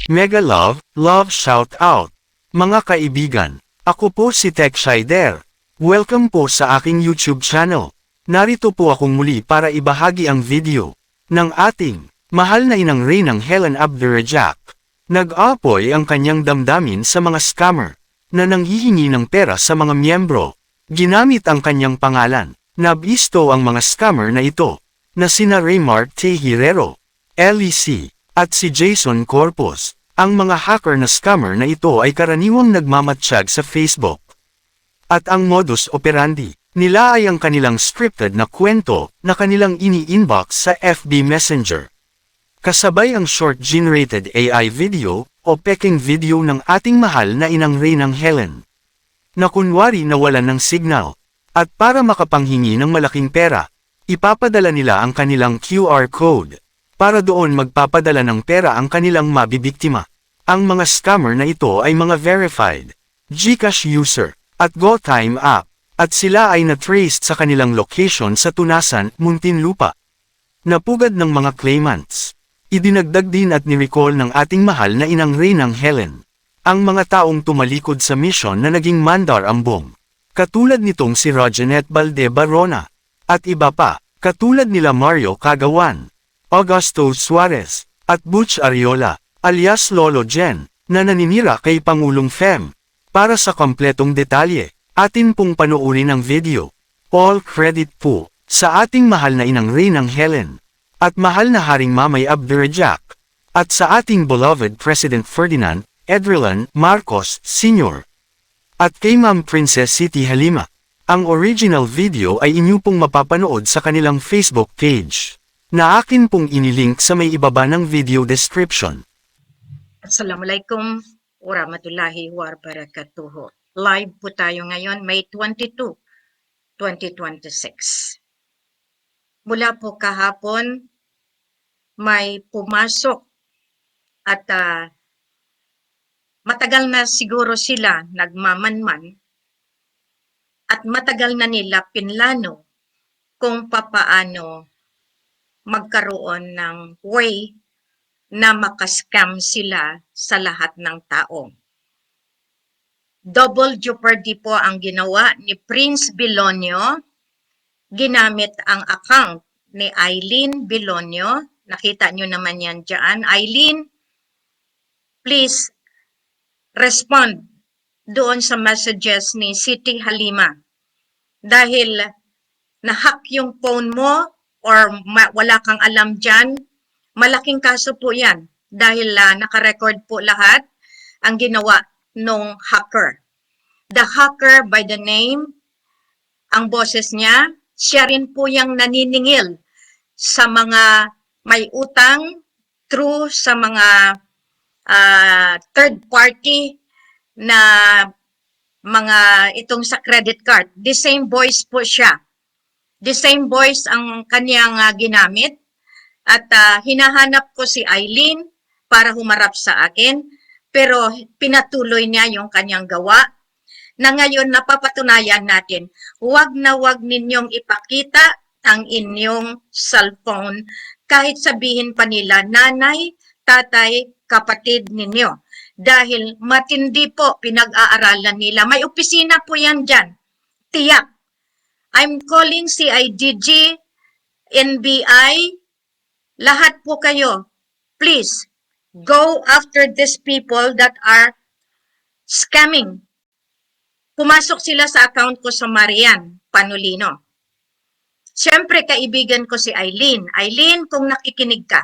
Mega love shout out. Mga kaibigan, ako po si Tech Shider. Welcome po sa aking YouTube channel. Narito po akong muli para ibahagi ang video ng ating mahal na inang Reynang Helen Abdurrajak. Nag-aapoy ang kanyang damdamin sa mga scammer na nanghihingi ng pera sa mga miyembro. Ginamit ang kanyang pangalan. Nabisto ang mga scammer na ito na sina Raymart Tehirero, LEC, at si Jason Corpus. Ang mga hacker na scammer na ito ay karaniwang nagmamatsyag sa Facebook. At ang modus operandi nila ay ang kanilang scripted na kwento na kanilang ini-inbox sa FB Messenger. Kasabay ang short-generated AI video o peking video ng ating mahal na inang Reynang Helen, na kunwari nawalan ng signal, at para makapanghingi ng malaking pera, ipapadala nila ang kanilang QR code. Para doon magpapadala ng pera ang kanilang mabibiktima. Ang mga scammer na ito ay mga verified GCash user at GoTime app, at sila ay na-traced sa kanilang location sa Tunasan, Muntinlupa. Napugad ng mga claimants. Idinagdag din at ni-recall ng ating mahal na inang Reynang Helen ang mga taong tumalikod sa mission na naging mandar ambong. Katulad nitong si Rojanet Balde Barona, at iba pa, katulad nila Mario Kagawan, Augusto Suarez, at Butch Ariola, alias Lolo Jen, na naninira kay Pangulong Fem. Para sa kompletong detalye, atin pong panoorin ang video. All credit po sa ating mahal na inang Reynang Helen, at mahal na Haring Mamay Abdurrajak, at sa ating beloved President Ferdinand Edrelan Marcos Sr. At kay Ma'am Princess Siti Halima. Ang original video ay inyo pong mapapanood sa kanilang Facebook page, na akin pong inilink sa may ibaba ng video description. Assalamualaikum warahmatullahi wabarakatuh. Live po tayo ngayon, May 22, 2026. Mula po kahapon, may pumasok at matagal na siguro sila nagmamanman at matagal na nila pinlano kung papaano magkaroon ng way na makascam sila sa lahat ng tao. Double jeopardy po ang ginawa ni Prince Bilonio. Ginamit ang account ni Eileen Bilonio. Nakita nyo naman yan dyan. Eileen, please respond doon sa messages ni Siti Halima. Dahil na-hack yung phone mo or wala kang alam dyan, malaking kaso po yan dahil naka-record po lahat ang ginawa nung hacker. The hacker by the name, ang boses niya, siya rin po yung naniningil sa mga may utang through sa mga third party na mga itong sa credit card. The same voice po siya. The same voice ang kanyang ginamit. At hinahanap ko si Eileen para humarap sa akin, pero pinatuloy niya yung kanyang gawa na ngayon napapatunayan natin, huwag na huwag ninyong ipakita ang inyong cellphone kahit sabihin pa nila nanay, tatay, kapatid ninyo. Dahil matindi po pinag-aaralan nila. May opisina po yan dyan. Tiyak. I'm calling CIDG, NBI, lahat po kayo, please, go after these people that are scamming. Pumasok sila sa account ko sa Marian Panolino. Siyempre, kaibigan ko si Eileen. Eileen, kung nakikinig ka,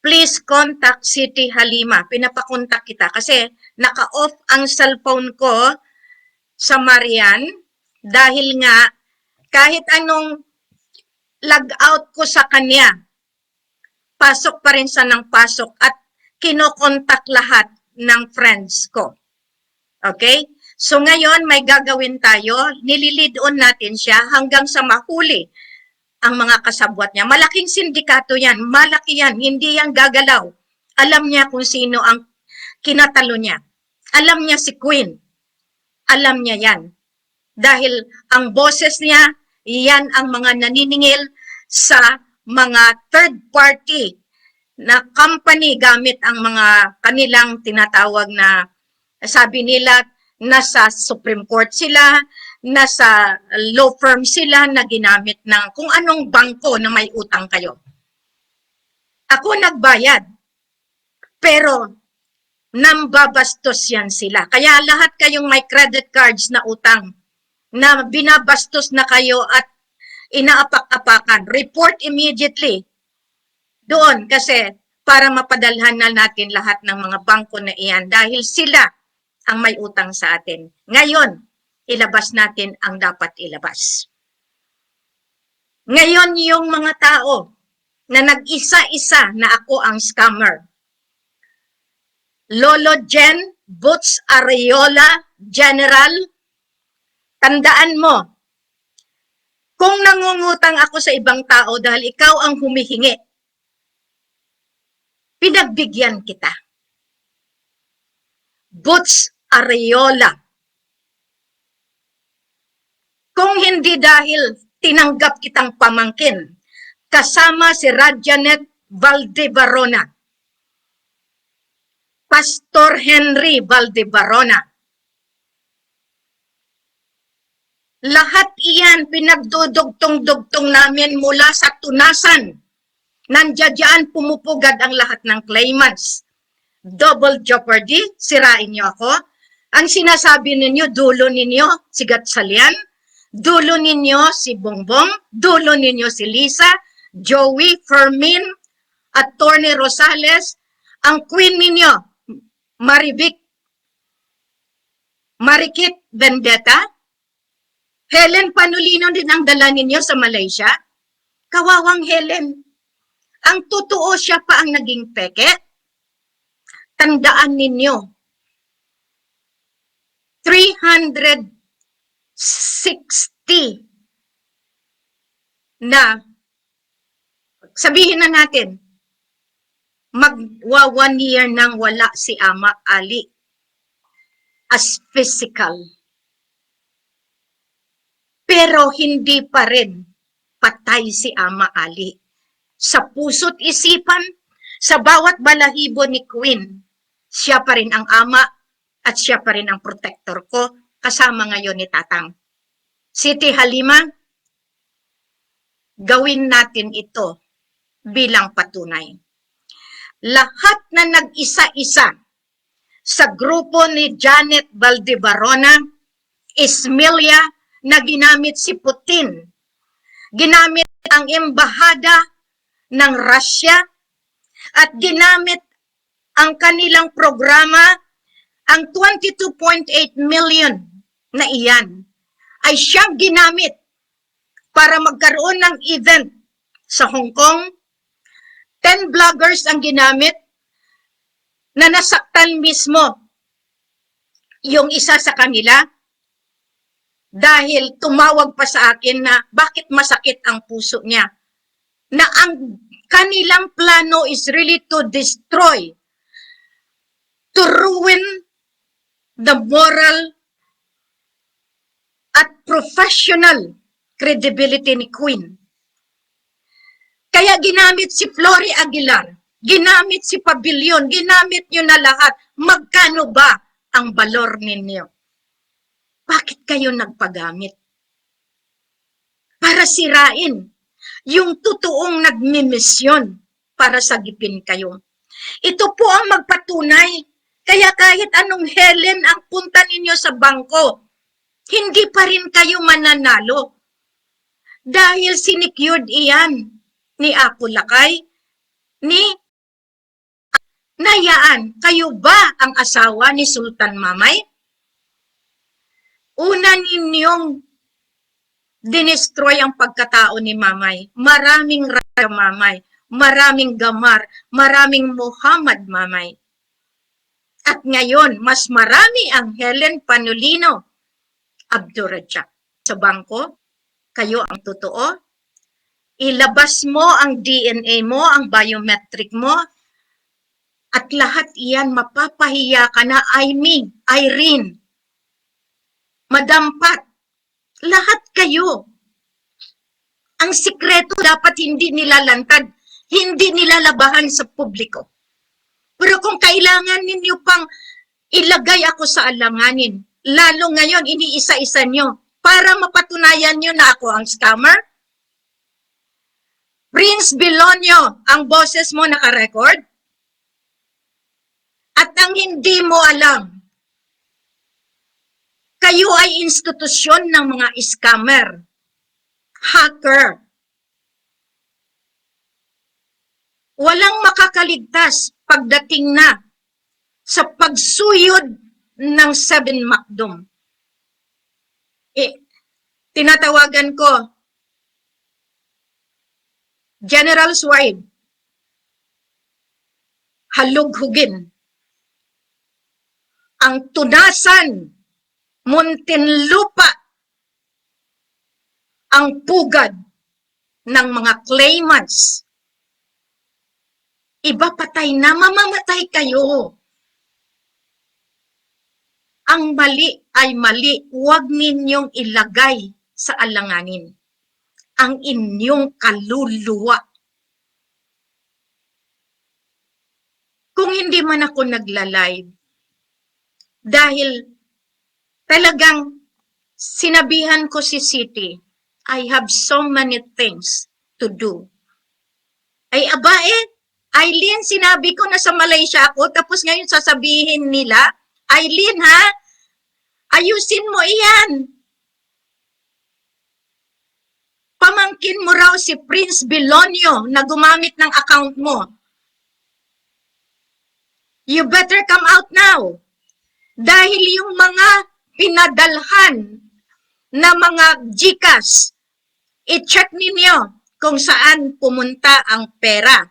please contact Siti Halima. Pinapakontak kita kasi naka-off ang cellphone ko sa Marian dahil nga kahit anong log out ko sa kanya, pasok pa rin siya ng pasok at kinokontak lahat ng friends ko. Okay? So ngayon may gagawin tayo, nililid on natin siya hanggang sa mahuli ang mga kasabwat niya. Malaking sindikato yan, malaki yan, hindi yan gagalaw. Alam niya kung sino ang kinatalo niya. Alam niya si Queen. Alam niya yan. Dahil ang boses niya, yan ang mga naniningil sa mga third party na company gamit ang mga kanilang tinatawag na, sabi nila, nasa Supreme Court sila, nasa law firm sila na ginamit ng kung anong bangko na may utang kayo. Ako nagbayad, pero nambabastos yan sila. Kaya lahat kayong may credit cards na utang, na binabastos na kayo at inaapak-apakan, report immediately doon kasi para mapadalhan na natin lahat ng mga bangko na iyan dahil sila ang may utang sa atin. Ngayon, ilabas natin ang dapat ilabas. Ngayon, yung mga tao na nag-isa-isa na ako ang scammer, Lolo Jen, Boots Areola, General, tandaan mo, kung nangungutang ako sa ibang tao dahil ikaw ang humihingi, pinagbigyan kita. Boots Areola. Kung hindi dahil tinanggap kitang pamangkin, kasama si Radjanet Valdebarona, Pastor Henry Valdebarona. Lahat iyan pinagdudugtong-dugtong namin mula sa tunasan. Nandiyan pumupugad ang lahat ng claimants. Double jeopardy, sirain niyo ako. Ang sinasabi ninyo, dulo ninyo si Gatsalian, dulo ninyo si Bongbong, dulo ninyo si Lisa, Joey, Fermin, Attorney Rosales, ang queen ninyo, Marikit Vendetta, Helen Panulino din ang dala ninyo sa Malaysia. Kawawang Helen. Ang totoo siya pa ang naging peke. Tandaan ninyo, 360 na, sabihin na natin, magwa 1 year nang wala si Ama Ali as physical. Pero hindi pa rin patay si Ama Ali. Sa puso't isipan, sa bawat balahibo ni Queen, siya pa rin ang ama at siya pa rin ang protector ko, kasama ngayon ni Tatang. Siti Halima, gawin natin ito bilang patunay. Lahat na nag-isa-isa sa grupo ni Janet Valdebarona, Ismelia, na ginamit si Putin, ginamit ang embahada ng Russia, at ginamit ang kanilang programa, ang 22.8 million na iyan, ay siyang ginamit para magkaroon ng event sa Hong Kong. 10 bloggers ang ginamit na nasaktan mismo yung isa sa kanila dahil tumawag pa sa akin na bakit masakit ang puso niya. Na ang kanilang plano is really to destroy, to ruin the moral at professional credibility ni Queen. Kaya ginamit si Flory Aguilar, ginamit si Pavilion, ginamit nyo na lahat. Magkano ba ang balor ninyo? Bakit kayo nagpagamit? Para sirain yung totoong nagmimisyon para sagipin kayo. Ito po ang magpatunay. Kaya kahit anong Helen ang punta ninyo sa bangko, hindi pa rin kayo mananalo. Dahil sinicured iyan ni Apo Lakay, ni Nayaan. Kayo ba ang asawa ni Sultan Mamay? Una ninyong dinestroy ang pagkatao ni Mamay. Maraming Raja Mamay, maraming Gamar, maraming Muhammad Mamay. At ngayon, mas marami ang Helen Panulino, Abdurrajak. Sa bangko, kayo ang totoo. Ilabas mo ang DNA mo, ang biometric mo, at lahat iyan mapapahiya ka na, Irene, Madam Pat, lahat kayo. Ang sikreto dapat hindi nilalantad. hindi nilalabahan sa publiko. Pero kung kailangan ninyo pang ilagay ako sa alanganin, lalo ngayon iniisa-isa nyo, para mapatunayan nyo na ako ang scammer, Prince Bilonio, ang boses mo nakarecord, at ang hindi mo alam, kayo ay institusyon ng mga scammer, hacker. Walang makakaligtas pagdating na sa pagsuyod ng 7 Macdom. Tinatawagan ko, General Suwaid, halughugin ang tunasan, Muntinlupa, ang pugad ng mga claimants. Iba patay na, mamamatay kayo. Ang mali ay mali, huwag ninyong ilagay sa alanganin ang inyong kaluluwa. Kung hindi man ako nagla-live, dahil talagang sinabihan ko si City, I have so many things to do. Ay aba Eileen, sinabi ko na sa Malaysia ako, tapos ngayon sasabihin nila, Eileen ha, ayusin mo iyan. Pamangkin mo raw si Prince Bilonio na gumamit ng account mo. You better come out now. Dahil yung mga pinadalhan na mga GCash, i-check ninyo kung saan pumunta ang pera.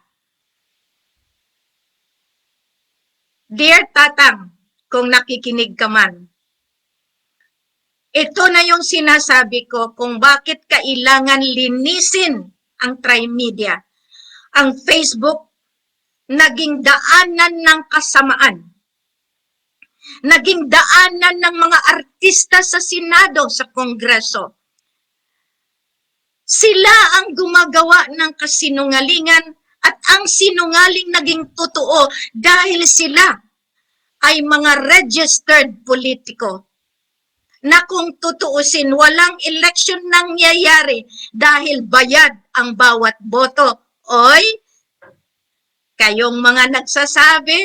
Dear Tatang, kung nakikinig ka man, ito na yung sinasabi ko kung bakit kailangan linisin ang Trimedia. Ang Facebook, naging daanan ng kasamaan. Naging daanan ng mga artista sa Senado, sa Kongreso. Sila ang gumagawa ng kasinungalingan at ang sinungaling naging totoo dahil sila ay mga registered politiko na kung tutuusin, walang election nangyayari dahil bayad ang bawat boto. Oy, kayong mga nagsasabi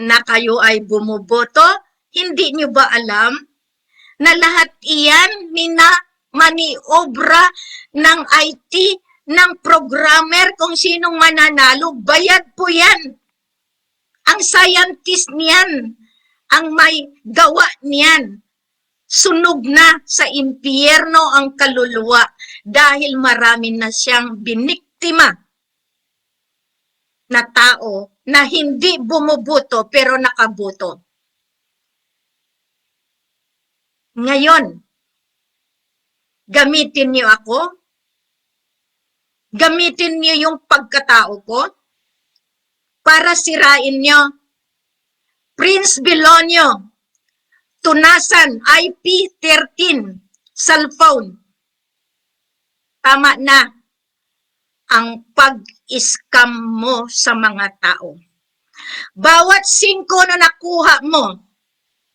na kayo ay bumuboto, hindi nyo ba alam na lahat iyan maniobra ng IT, ng programmer, kung sinong mananalo, bayad po yan. Ang scientist niyan, ang may gawa niyan, sunog na sa impyerno ang kaluluwa dahil marami na siyang biniktima na tao na hindi bumuboto pero nakaboto. Ngayon, gamitin niyo ako, gamitin niyo yung pagkatao ko para sirain niyo Prince Bilonio, tunasan, IP13, cellphone. Tama na ang pag-scam mo sa mga tao. Bawat 5 na nakuha mo,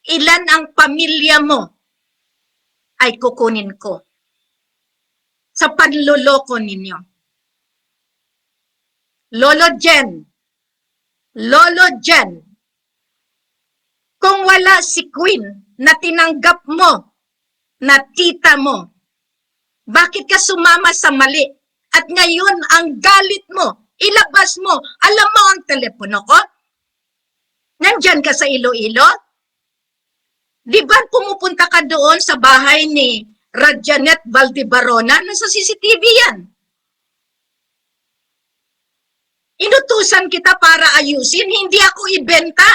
ilan ang pamilya mo, ay kukunin ko sa panloloko ninyo. Lolo Jen, kung wala si Queen na tinanggap mo, na tita mo, bakit ka sumama sa mali? At ngayon, ang galit mo, ilabas mo, alam mo ang telepono ko? Nandyan ka sa Iloilo? Di ba pumupunta ka doon sa bahay ni Radjanet Valdebarona? Nasa CCTV yan. Inutusan kita para ayusin, hindi ako ibenta.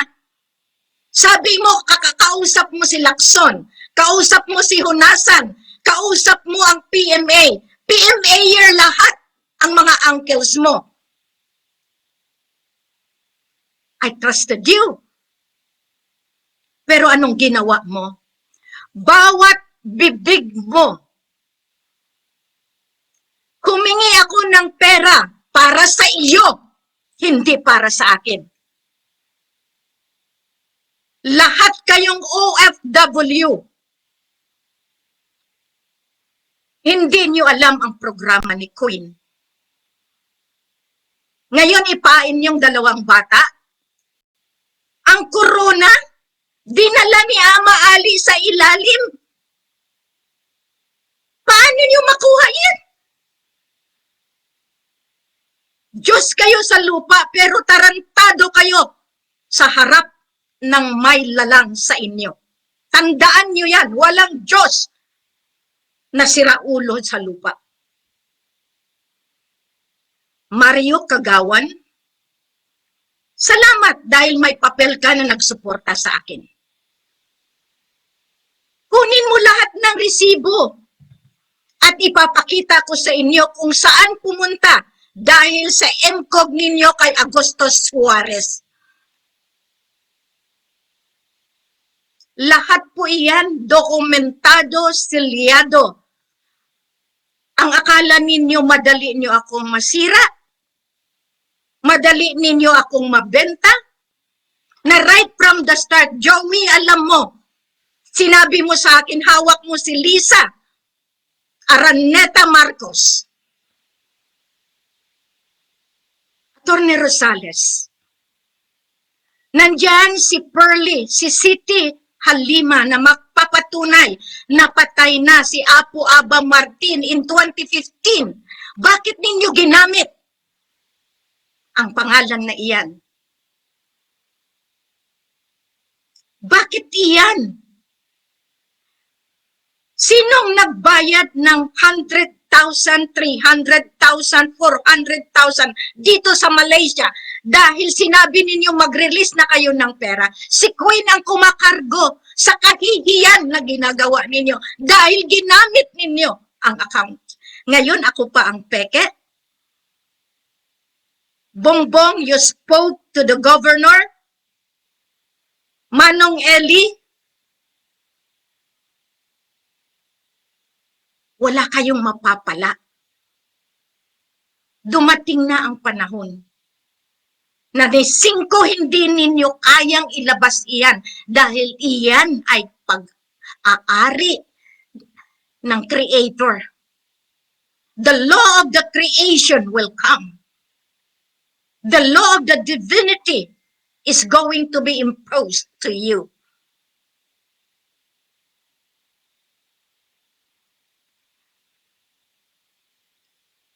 Sabi mo, kausap mo si Lacson, kausap mo si Hunasan, kausap mo ang PMA. PMA-er lahat ang mga uncles mo. I trusted you. Pero anong ginawa mo? Bawat bibig mo, humingi ako ng pera para sa iyo, hindi para sa akin. Lahat kayong OFW, hindi niyo alam ang programa ni Queen. Ngayon, ipain yung 2 bata. Ang corona, dinala ni Ama Ali sa ilalim. Paano niyo makuha yan? Diyos kayo sa lupa, pero tarantado kayo sa harap ng may lalang sa inyo. Tandaan niyo yan, walang Diyos na siraulo sa lupa. Mario Kagawan, salamat dahil may papel ka na nagsuporta sa akin. Kunin mo lahat ng resibo at ipapakita ko sa inyo kung saan pumunta dahil sa MCOG ninyo kay Augusto Suarez. Lahat po iyan dokumentado, selyado. Ang akala ninyo madali nyo akong masira, madali ninyo akong mabenta, na right from the start, Joey, alam mo, sinabi mo sa akin, hawak mo si Lisa Araneta Marcos, Atty. Rosales. Nandyan si Pearly, si Siti Halima na magpapatunay na patay na si Apo Aba Martin in 2015. Bakit ninyo ginamit ang pangalan na iyan? Bakit iyan? Sinong nagbayad ng 100,000, 300,000, 400,000 dito sa Malaysia? Dahil sinabi ninyo mag-release na kayo ng pera, si Queen ang kumakargo sa kahihiyan na ginagawa ninyo dahil ginamit ninyo ang account. Ngayon ako pa ang peke. Bongbong, you spoke to the governor. Manong Eli, wala kayong mapapala. Dumating na ang panahon na ni 5 hindi ninyo kayang ilabas iyan dahil iyan ay pag-aari ng Creator. The law of the creation will come. The law of the divinity is going to be imposed to you.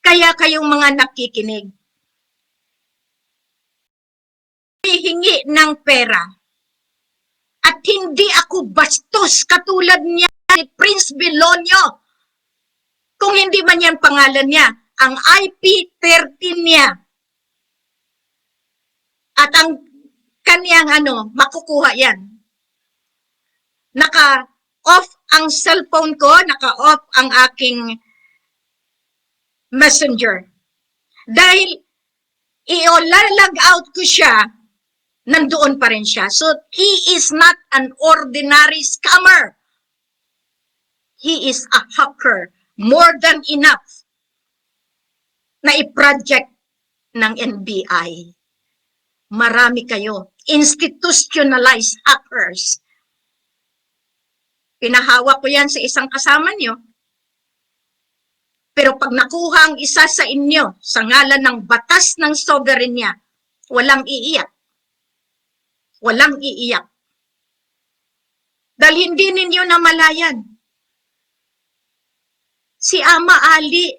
Kaya kayong mga nakikinig, hihingi ng pera at hindi ako bastos katulad niya ni Prince Belonio. Kung hindi man yan pangalan niya, ang IP13 niya at ang kaniyang makukuha yan. Naka-off ang cellphone ko, naka-off ang aking messenger. Dahil i-lag out ko siya, nandoon pa rin siya. So, he is not an ordinary scammer. He is a hacker. More than enough na i-project ng NBI. Marami kayo. Institutionalized hackers. Pinahawak ko yan sa isang kasama nyo. Pero pag nakuha ang isa sa inyo sa ngalan ng batas ng soberenya, walang iiyak. Walang iiyak. Dahil hindi ninyo namalayan. Si Ama Ali,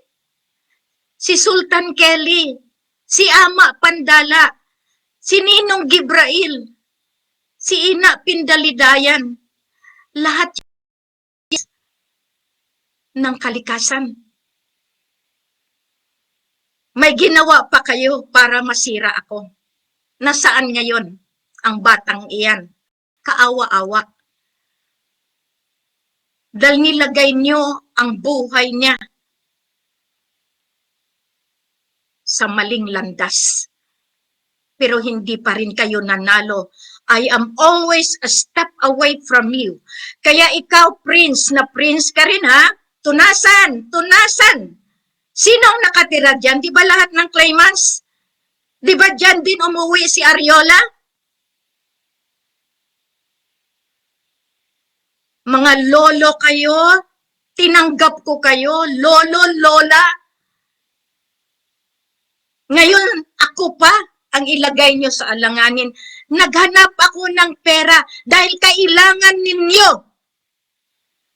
si Sultan Kelly, si Ama Pandala, si Ninong Gibrail, si Ina Pindalidayan, lahat ng kalikasan. May ginawa pa kayo para masira ako. Nasaan ngayon ang batang iyan? Kaawa-awa. Dahil nilagay nyo ang buhay niya sa maling landas. Pero hindi pa rin kayo nanalo. I am always a step away from you. Kaya ikaw, Prince, na Prince ka rin ha? Tunasan! Tunasan! Sino ang nakatira dyan? Di ba lahat ng claimants? Di ba dyan din umuwi si Ariola? Mga lolo kayo, tinanggap ko kayo, lolo, lola. Ngayon, ako pa ang ilagay nyo sa alanganin. Naghanap ako ng pera dahil kailangan ninyo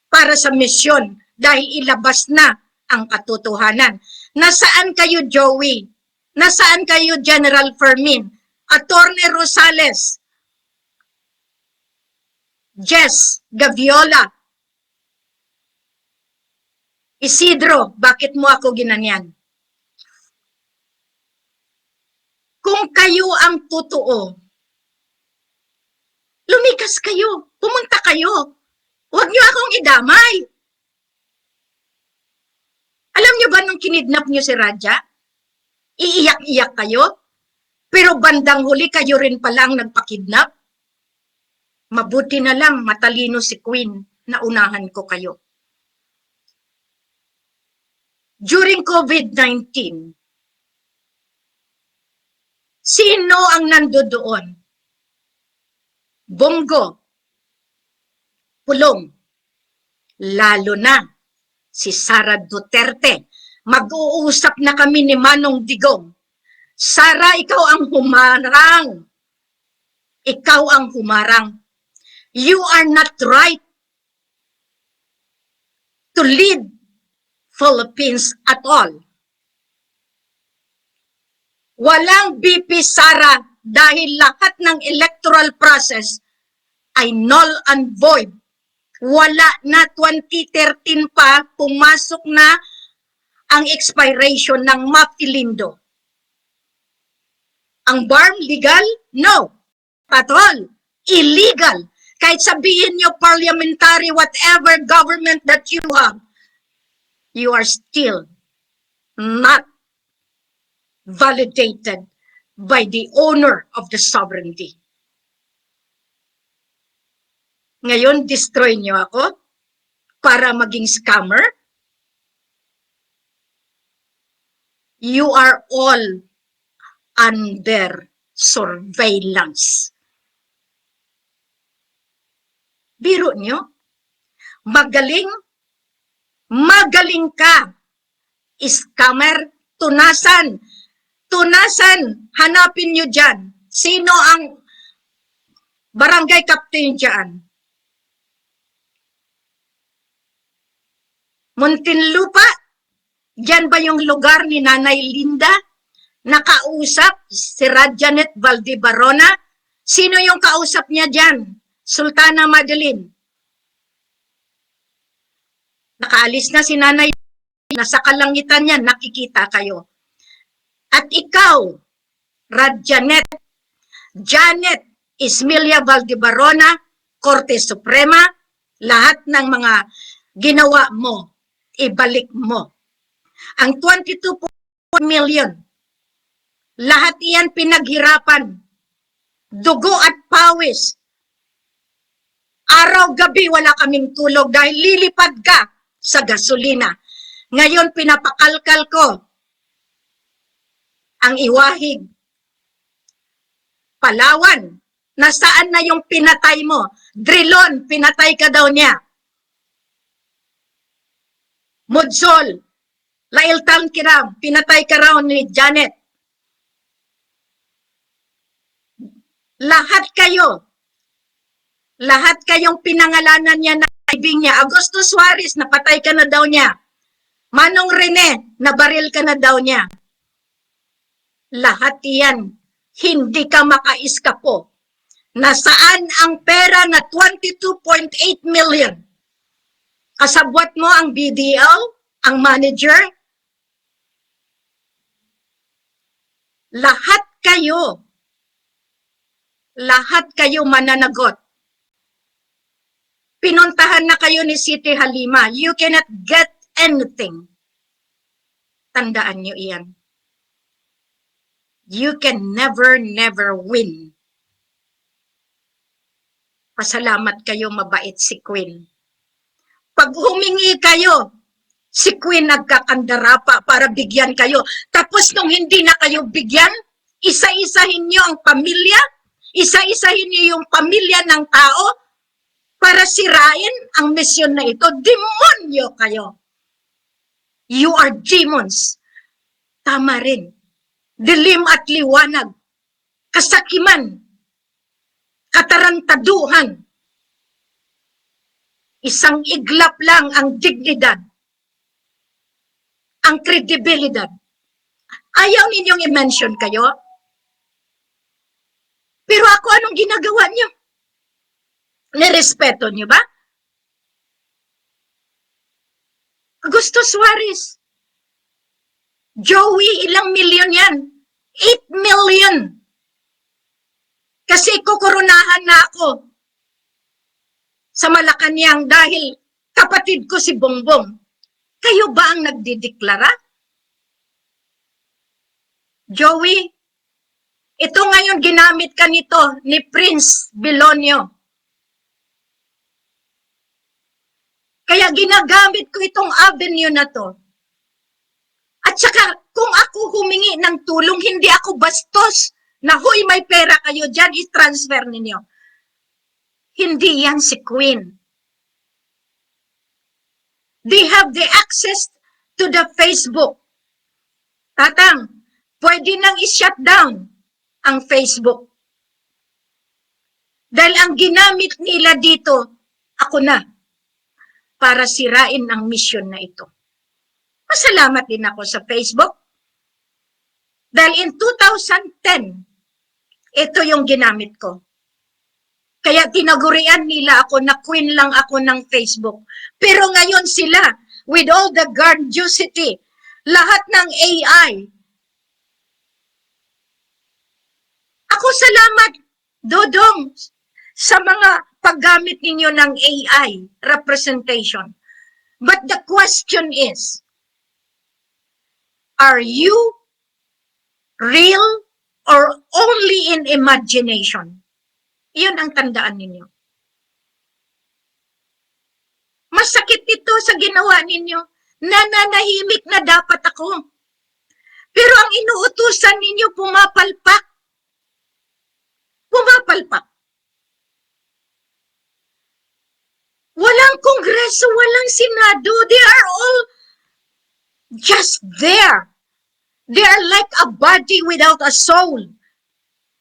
para sa misyon dahil ilabas na ang katotohanan. Nasaan kayo, Joey? Nasaan kayo, General Fermin? Attorney Rosales? Jess Gaviola? Isidro, bakit mo ako ginanyan? Kung kayo ang totoo, lumikas kayo, pumunta kayo. Huwag niyo akong idamay. Alam niyo ba nung kinidnap niyo si Radja? Iiyak-iyak kayo? Pero bandang huli kayo rin palang nagpakidnap? Mabuti na lang matalino si Queen na unahan ko kayo. During COVID-19, sino ang nandoon? Bongo, Pulong, lalo na si Sara Duterte. Mag-uusap na kami ni Manong Digong. Sara, ikaw ang humarang. Ikaw ang humarang. You are not right to lead Philippines at all. Walang BP Sara dahil lahat ng electoral process ay null and void. Wala na 2013 pa, pumasok na ang expiration ng Mapilindo. Ang BARM legal? No. At all. Illegal. Kahit sabihin nyo parliamentary, whatever government that you have, you are still not validated by the owner of the sovereignty. Ngayon, destroy nyo ako para maging scammer? You are all under surveillance. Biro nyo? Magaling ka. Scammer, tunasan. Tunasan, hanapin nyo dyan. Sino ang barangay captain dyan? Muntinlupa? Diyan ba yung lugar ni Nanay Linda? Nakausap si Radjanet Valdebarona? Sino yung kausap niya dyan? Sultana Madeline. Nakaalis na si Nanay, nasa kalangitan niya, nakikita kayo. At ikaw, Radjanet, Janet Ismilia Valdebarona, Korte Suprema, lahat ng mga ginawa mo, ibalik mo. Ang 22 million, lahat iyan pinaghirapan, dugo at pawis. Araw-gabi wala kaming tulog dahil lilipad ka sa gasolina. Ngayon pinapakalkal ko ang Iwahig, Palawan. Nasaan na yung pinatay mo? Drilon, pinatay ka daw niya. Modsol, Lailtan Kiram, pinatay ka raw ni Janet. Lahat kayong pinangalanan niya na kaibing niya. Augusto Suarez, napatay ka na daw niya. Manong Rene, nabaril ka na daw niya. Lahat yan, hindi ka makaiskapo. Nasaan ang pera na 22.8 million? Kasabwat mo ang BDL, ang manager? Lahat kayo mananagot. Pinuntahan na kayo ni Siti Halima. You cannot get anything. Tandaan nyo iyan. You can never win. Pasalamat kayo, mabait si Queen. Pag humingi kayo Si Queen nagkakandarapa para bigyan kayo. Tapos nung hindi na kayo bigyan, isa-isahin niyo ang pamilya, isa-isahin niyo yung pamilya ng tao para sirain ang misyon na ito. Demonyo kayo. You are demons. Tama rin. Dilim at liwanag. Kasakiman. Katarantaduhan. Isang iglap lang ang dignidad. Ang kredibilidad. Ayaw ninyong i-mention kayo? Pero ako, anong ginagawa niyo? Nirespeto niyo ba? Augusto Suarez. Joey, ilang milyon yan? 8 million. Kasi kukurunahan na ako sa Malacanang dahil kapatid ko si Bongbong. Kayo ba ang nagdideklara? Joey, ito ngayon ginamit ka nito ni Prince Bilonio. Kaya ginagamit ko itong avenue na to. At saka, kung ako humingi ng tulong, hindi ako bastos na, huy, may pera kayo dyan, i-transfer ninyo. Hindi yan si Queen. They have the access to the Facebook. Tatang, pwede nang i-shut down ang Facebook. Dahil ang ginamit nila dito, ako na, para sirain ang mission na ito. Masalamat din ako sa Facebook. Dahil in 2010, ito yung ginamit ko. Kaya tinagurian nila ako na queen lang ako ng Facebook. Pero ngayon sila, with all the grandiosity, lahat ng AI. Ako salamat, Dodong, sa mga paggamit ninyo ng AI representation. But the question is, are you real or only in imagination? Iyon ang tandaan ninyo. Masakit ito sa ginawa ninyo. Nananahimik na dapat ako. Pero ang inuutusan ninyo pumapalpak. Pumapalpak. Walang kongreso, walang senado. They are all just there. They are like a body without a soul.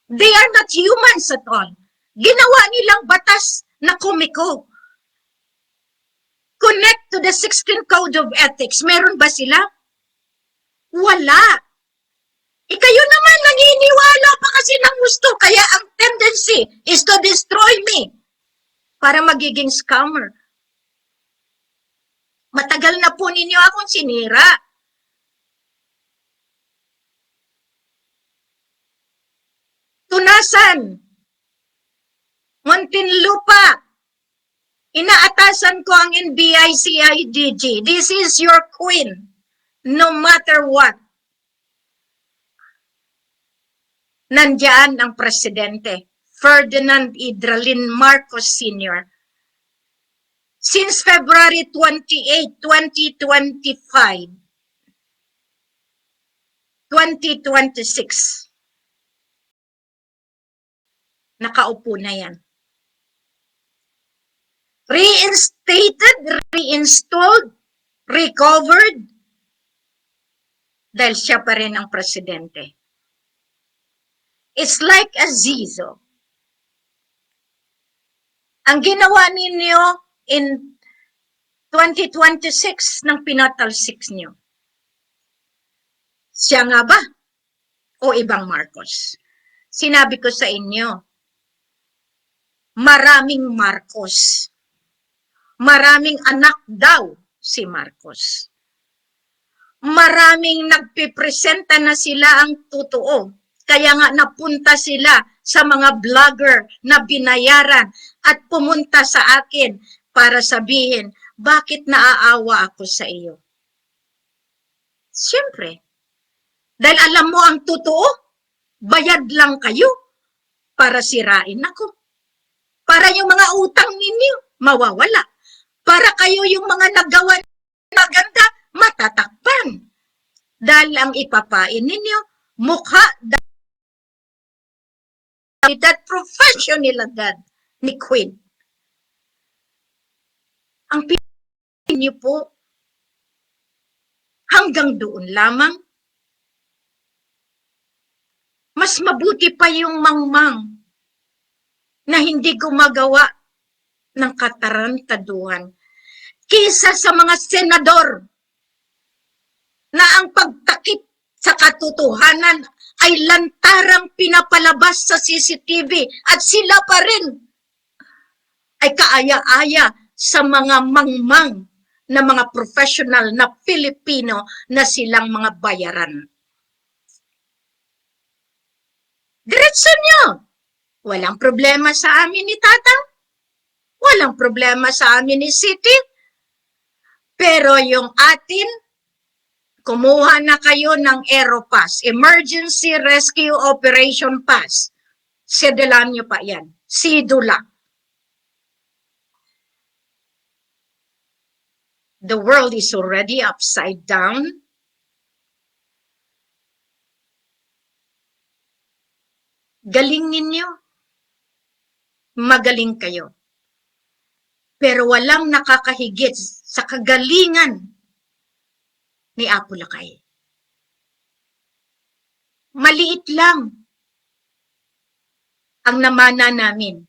They are not humans at all. Ginawa nilang batas na komiko. Connect to the 16th Code of Ethics. Meron ba sila? Wala. Kayo naman naniniwala pa kasi ng gusto. Kaya ang tendency is to destroy me para magiging scammer. Matagal na po ninyo akong sinira. Tunasan. Muntinlupa. Inaatasan ko ang NBI-CIDG. This is your queen. No matter what. Nandiyan ang presidente, Ferdinand Idralin Marcos Sr. Since February 28, 2025, 2026, nakaupo na yan. Reinstated, reinstalled, recovered, dahil siya pa rin ang presidente. It's like a Zizo. Ang ginawa ninyo in 2026 ng pinatalsik nyo. Siya nga ba? O ibang Marcos? Sinabi ko sa inyo, maraming Marcos. Maraming anak daw si Marcos. Maraming nagpipresenta na sila ang totoo. Kaya nga napunta sila sa mga vlogger na binayaran at pumunta sa akin para sabihin, bakit naaawa ako sa iyo? Siyempre, dahil alam mo ang totoo, bayad lang kayo para sirain ako. Para yung mga utang ninyo, mawawala. Para kayo yung mga nagawa na maganda, matatakpan. Dahil ang ipapain ninyo, mukha that professionalidad ni Queen. Ang pinili niyo po, hanggang doon lamang, mas mabuti pa yung mangmang na hindi gumagawa ng katarantaduhan kisa sa mga senador na ang pagtakip sa katotohanan ay lantarang pinapalabas sa CCTV at sila pa rin ay kaaya-aya sa mga mangmang na mga professional na Pilipino na silang mga bayaran. Diretso nyo! Walang problema sa amin ni Tatang. Walang problema sa amin ni City. Pero yung atin, kumuha na kayo ng Aeropass, Emergency Rescue Operation Pass. Sedelan nyo pa yan. Sidula. The world is already upside down. Galing ninyo. Magaling kayo. Pero walang nakakahigit sa kagalingan ni Apo Lakay. Maliit lang ang namana namin.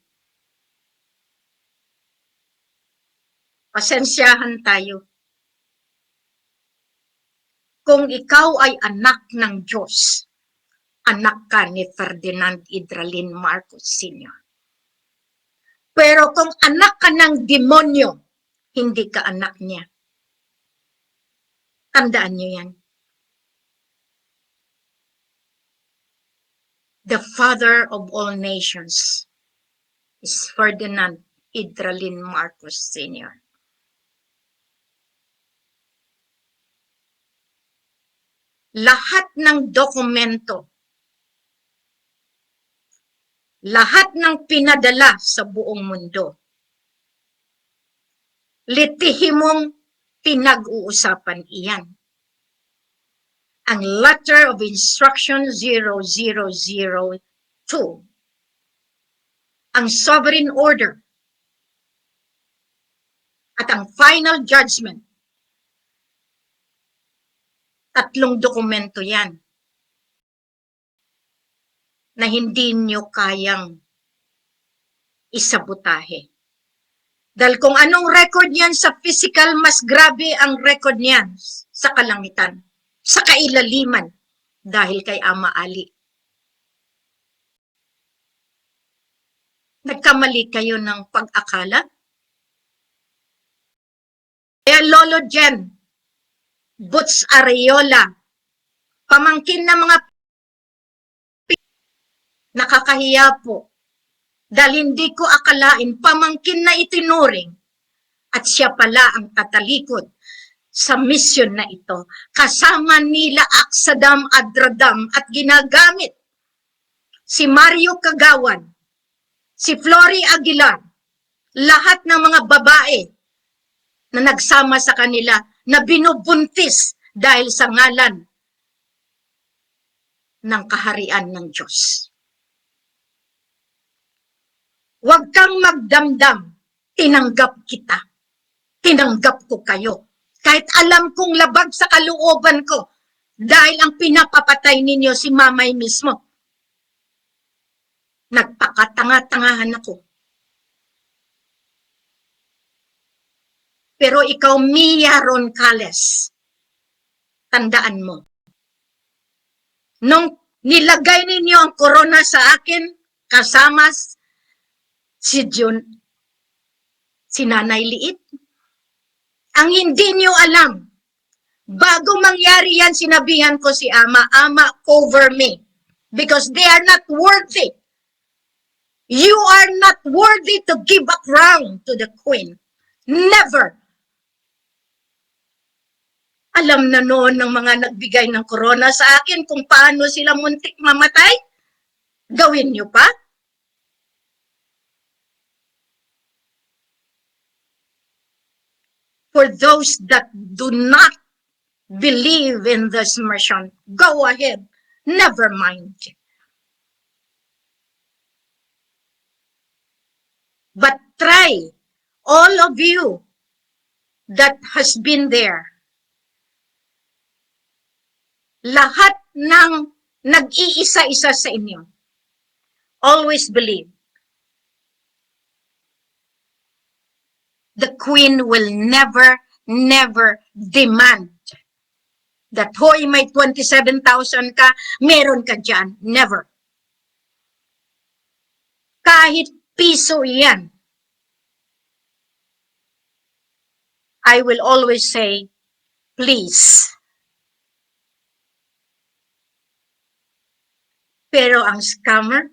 Pasensyahan tayo. Kung ikaw ay anak ng Diyos, anak ka ni Ferdinand Idralin Marcos Sr. Pero kung anak ka ng demonyo, hindi ka anak niya. Tandaan niyo yan. The father of all nations is Ferdinand Idralin Marcos Sr. Lahat ng dokumento, lahat ng pinadala sa buong mundo, litihimong pinag-uusapan iyan. Ang Letter of Instruction 0002, ang Sovereign Order, at ang Final Judgment. Tatlong dokumento yan na hindi nyo kayang isabotahe. Dahil kung anong record niyan sa physical, mas grabe ang record niyan sa kalangitan, sa kailaliman, dahil kay Ama Ali. Nagkamali kayo ng pag-akala? Kaya Lolo Jen, Butz Areola, pamangkin na mga nakakahiya po. Dahil hindi ko akalain pamangkin na itinuring at siya pala ang tatalikod sa misyon na ito. Kasama nila Aksadam Adradam at ginagamit si Mario Kagawan, si Flory Aguilar, lahat ng mga babae na nagsama sa kanila na binubuntis dahil sa ngalan ng kaharian ng Diyos. Huwag kang magdamdam, tinanggap kita. Tinanggap ko kayo. Kahit alam kong labag sa kalooban ko dahil ang pinapapatay ninyo si Mamay mismo. Nagpakatanga-tangahan ako. Pero ikaw, Mia Roncales, tandaan mo, nung nilagay ninyo ang corona sa akin, kasama si Jun, si Nanay Liit, ang hindi nyo alam, bago mangyari yan, sinabihan ko si Ama, Ama, cover me, because they are not worthy. You are not worthy to give a crown to the Queen. Never. Alam na noon ng mga nagbigay ng corona sa akin kung paano sila muntik mamatay. Gawin nyo pa? For those that do not believe in this mission, go ahead. Never mind. But try, all of you that has been there, lahat ng nag-iisa-isa sa inyo, always believe the Queen will never demand that, hoy, may 27,000 ka, meron ka dyan. Never. Kahit piso yan. I will always say, please. Pero ang scammer,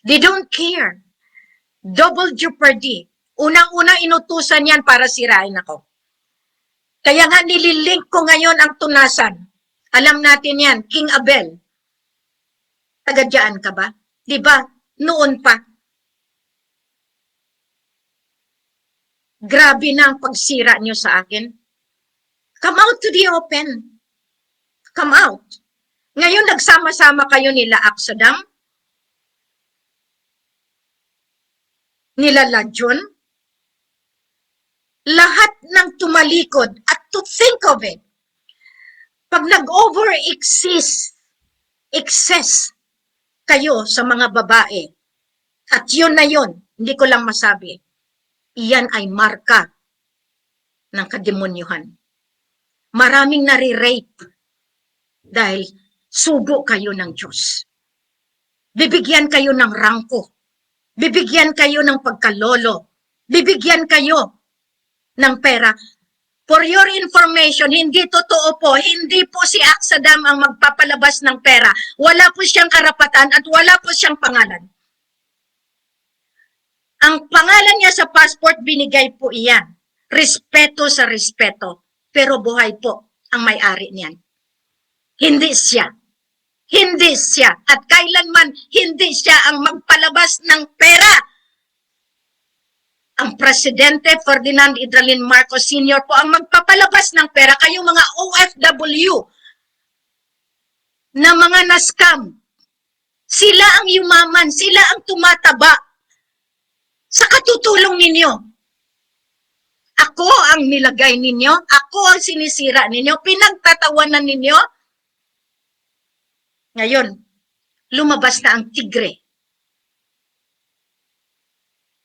they don't care. Double jeopardy. Unang-una inutusan yan para sirain ako. Kaya nga nililink ko ngayon ang tunasan. Alam natin yan, King Abel. Taga-dyan ka ba? Diba? Noon pa. Grabe na ang pagsira nyo sa akin. Come out to the open. Come out. Ngayon nagsama-sama kayo nila Aksadam, nila Lajon, lahat ng tumalikod. At to think of it, pag nag-over-excess kayo sa mga babae, at yun na yun, hindi ko lang masabi, iyan ay marka ng kademonyuhan. Maraming nare-rape dahil sugo kayo ng Diyos. Bibigyan kayo ng rangko. Bibigyan kayo ng pagkalolo. Bibigyan kayo ng pera. For your information, hindi totoo po, hindi po si Aksadam ang magpapalabas ng pera. Wala po siyang karapatan at wala po siyang pangalan. Ang pangalan niya sa passport, binigay po iyan. Respeto sa respeto. Pero buhay po ang may-ari niyan. Hindi siya. Hindi siya. At kailanman hindi siya ang magpalabas ng pera. Ang Presidente Ferdinand Idralin Marcos Sr. po ang magpapalabas ng pera. Kayong mga OFW na mga naskam. Sila ang yumaman. Sila ang tumataba sa katutulong ninyo. Ako ang nilagay ninyo. Ako ang sinisira ninyo. Pinagtatawanan ninyo. Ngayon, lumabas na ang tigre.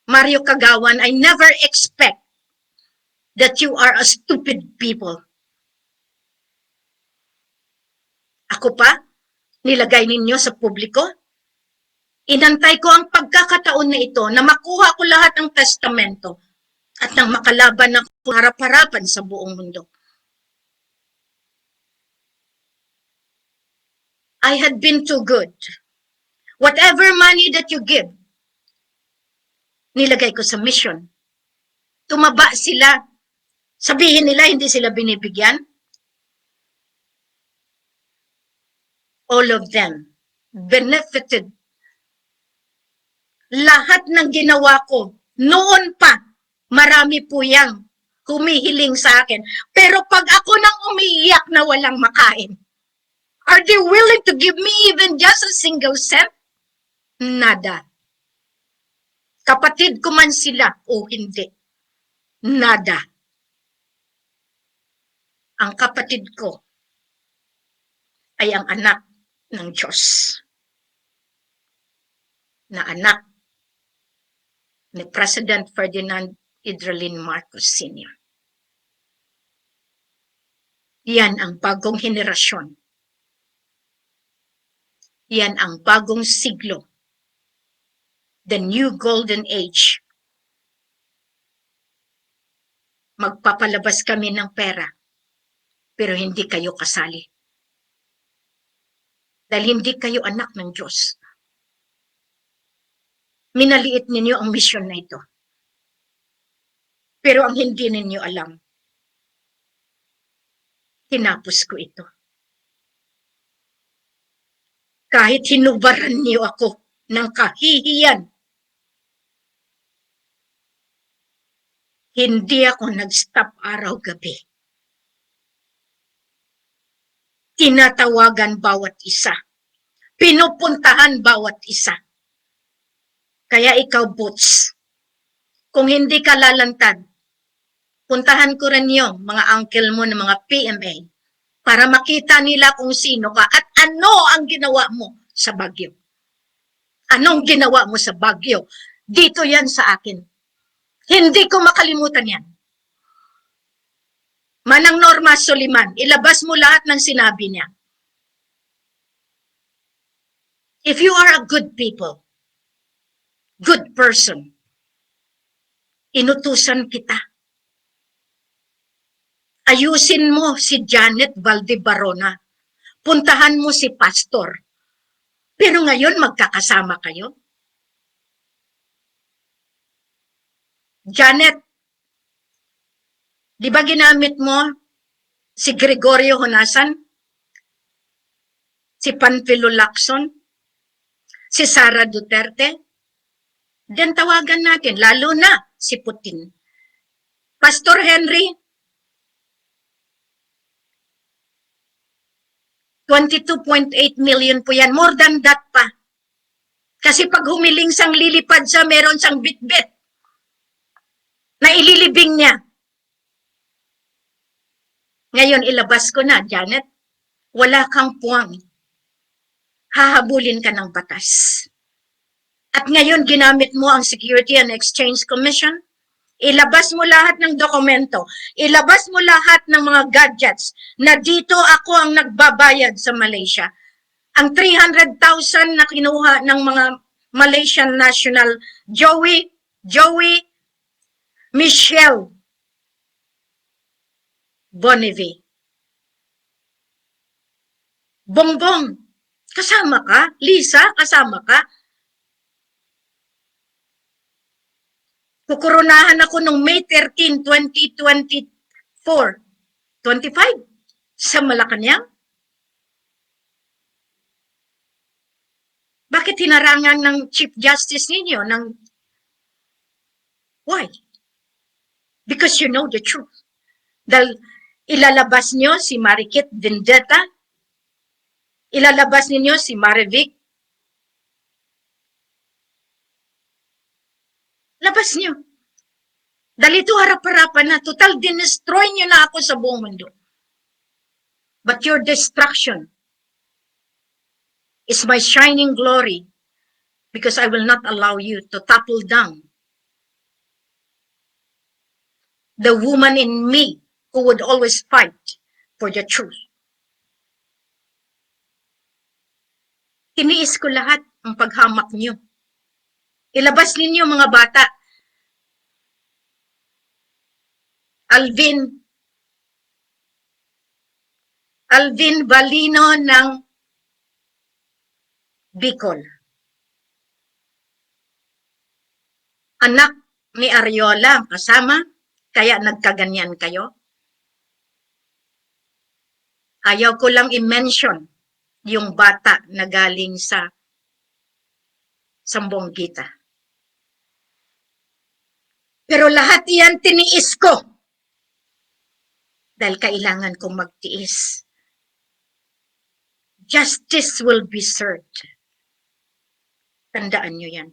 Mario Kagawan, I never expect that you are a stupid people. Ako pa, nilagay ninyo sa publiko. Inantay ko ang pagkakataon na ito na makuha ko lahat ng testamento at nang makalaban ako harap-harapan sa buong mundo. I had been too good. Whatever money that you give, nilagay ko sa mission. Tumaba sila. Sabihin nila hindi sila binibigyan. All of them benefited. Lahat ng ginawa ko, noon pa, marami po yang humihiling sa akin. Pero pag ako nang umiiyak na walang makain, are they willing to give me even just a single cent? Nada. Kapatid ko man sila o hindi. Nada. Ang kapatid ko ay ang anak ng Diyos. Na anak ni President Ferdinand Idralin Marcos Sr. Yan ang bagong henerasyon. Yan ang bagong siglo. The new golden age. Magpapalabas kami ng pera, pero hindi kayo kasali. Dahil hindi kayo anak ng Diyos. Minaliit ninyo ang misyon na ito. Pero ang hindi ninyo alam, tinapos ko ito. Kahit hinubaran niyo ako ng kahihiyan, hindi ako nag-stop araw-gabi tinatawagan bawat isa. Pinupuntahan bawat isa. Kaya ikaw, Boots, kung hindi ka lalantad, puntahan ko rin yung mga uncle mo ng mga PMA para makita nila kung sino ka at ano ang ginawa mo sa Baguio. Anong ginawa mo sa Baguio? Dito yan sa akin. Hindi ko makalimutan yan. Manang Norma Soliman, ilabas mo lahat ng sinabi niya. If you are a good people, good person, inutusan kita. Ayusin mo si Janet Valdebarona. Puntahan mo si Pastor. Pero ngayon magkakasama kayo. Janet, di ba ginamit mo si Gregorio Honasan? Si Panfilo Lacson? Si Sara Duterte? Diyan tawagan natin, lalo na si Putin. Pastor Henry, 22.8 million po yan. More than that pa. Kasi pag humiling sang lilipad siya, meron siyang bitbit na ililibing niya. Ngayon, ilabas ko na, Janet. Wala kang puwang. Hahabulin ka ng batas. At ngayon, ginamit mo ang Security and Exchange Commission. Ilabas mo lahat ng dokumento. Ilabas mo lahat ng mga gadgets na dito ako ang nagbabayad sa Malaysia. Ang 300,000 na kinuha ng mga Malaysian national, Joey, Michelle Bonnevie. Bongbong, kasama ka? Lisa, kasama ka? Kukurunahan ako noong May 13, 2024, 25 sa Malacanang. Bakit hinarangan ng Chief Justice ninyo? Why? Because you know the truth. Dahil ilalabas nyo si Marikit Vendetta, ilalabas ninyo si Marivic, labas nyo. Dahil ito harap-harapan na, total dinestroy nyo na ako sa buong mundo. But your destruction is my shining glory because I will not allow you to topple down the woman in me who would always fight for the truth. Tiniis ko lahat ang paghamak nyo. Ilabas ninyo mga bata. Alvin Balino ng Bicol. Anak ni Ariola kasama, kaya nagkaganyan kayo. Ayaw ko lang i-mention yung bata na galing sa Sambuanga. Pero lahat iyan tiniis ko. Dahil kailangan kong magtiis. Justice will be served. Tandaan nyo yan.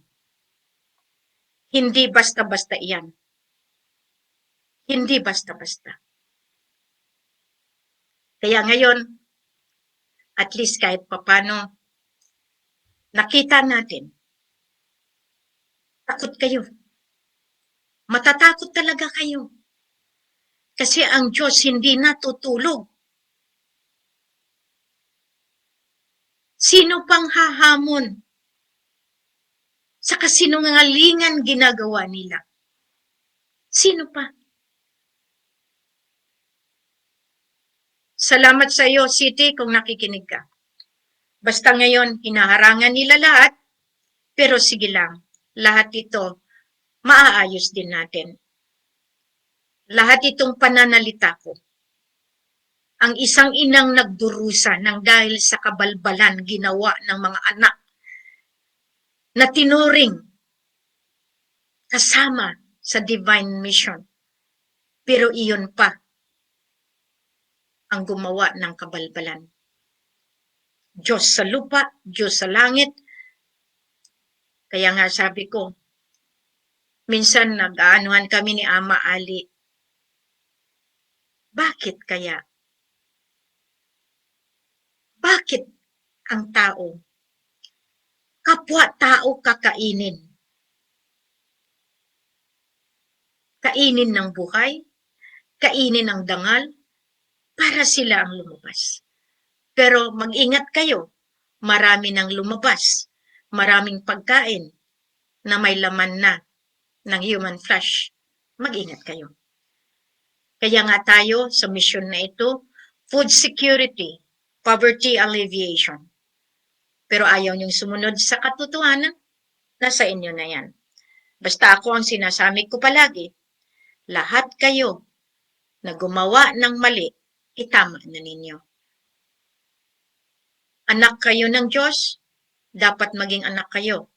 Hindi basta-basta iyan. Hindi basta-basta. Kaya ngayon, at least kahit papano, nakita natin, takot kayo. Matatakot talaga kayo. Kasi ang Diyos hindi natutulog. Sino pang hahamon sa kasinungalingan ginagawa nila? Sino pa? Salamat sa iyo, City, kung nakikinig ka. Basta ngayon, hinaharangan nila lahat, pero sige lang, lahat ito, maaayos din natin. Lahat itong pananalita ko. Ang isang inang nagdurusa ng dahil sa kabalbalan ginawa ng mga anak na tinuring kasama sa divine mission. Pero iyon pa ang gumawa ng kabalbalan. Diyos sa lupa, Diyos sa langit. Kaya nga sabi ko, minsan nag-aanuhan kami ni Ama Ali. Bakit kaya? Bakit ang tao? Kapwa-tao kakainin. Kainin ng buhay, kainin ng dangal, para sila ang lumabas. Pero mag-ingat kayo, marami nang lumabas, maraming pagkain na may laman na ng human flesh. Mag-ingat kayo. Kaya nga tayo sa mission na ito, food security, poverty alleviation. Pero ayaw niyong sumunod sa katotohanan, nasa inyo na yan. Basta ako ang sinasabi ko palagi, lahat kayo na gumawa ng mali, itama na ninyo. Anak kayo ng Diyos, dapat maging anak kayo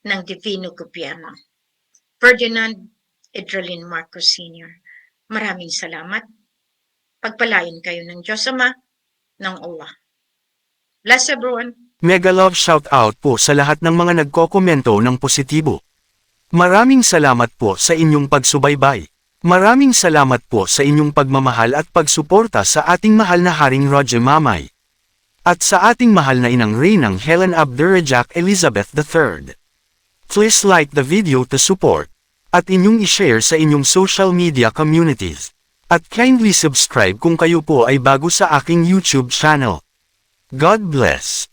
ng Divino Gobyerno. Ferdinand Edralin Marcos Sr. Maraming salamat. Pagpalain kayo ng Diyos Ama, ng Allah. Bless everyone. Mega love shoutout po sa lahat ng mga nagkokomento ng positibo. Maraming salamat po sa inyong pagsubaybay. Maraming salamat po sa inyong pagmamahal at pagsuporta sa ating mahal na Haring Roger Mamay. At sa ating mahal na inang Reynang Helen Abdurrahman Elizabeth III. Please like the video to support. At inyong i-share sa inyong social media communities. At kindly subscribe kung kayo po ay bago sa aking YouTube channel. God bless.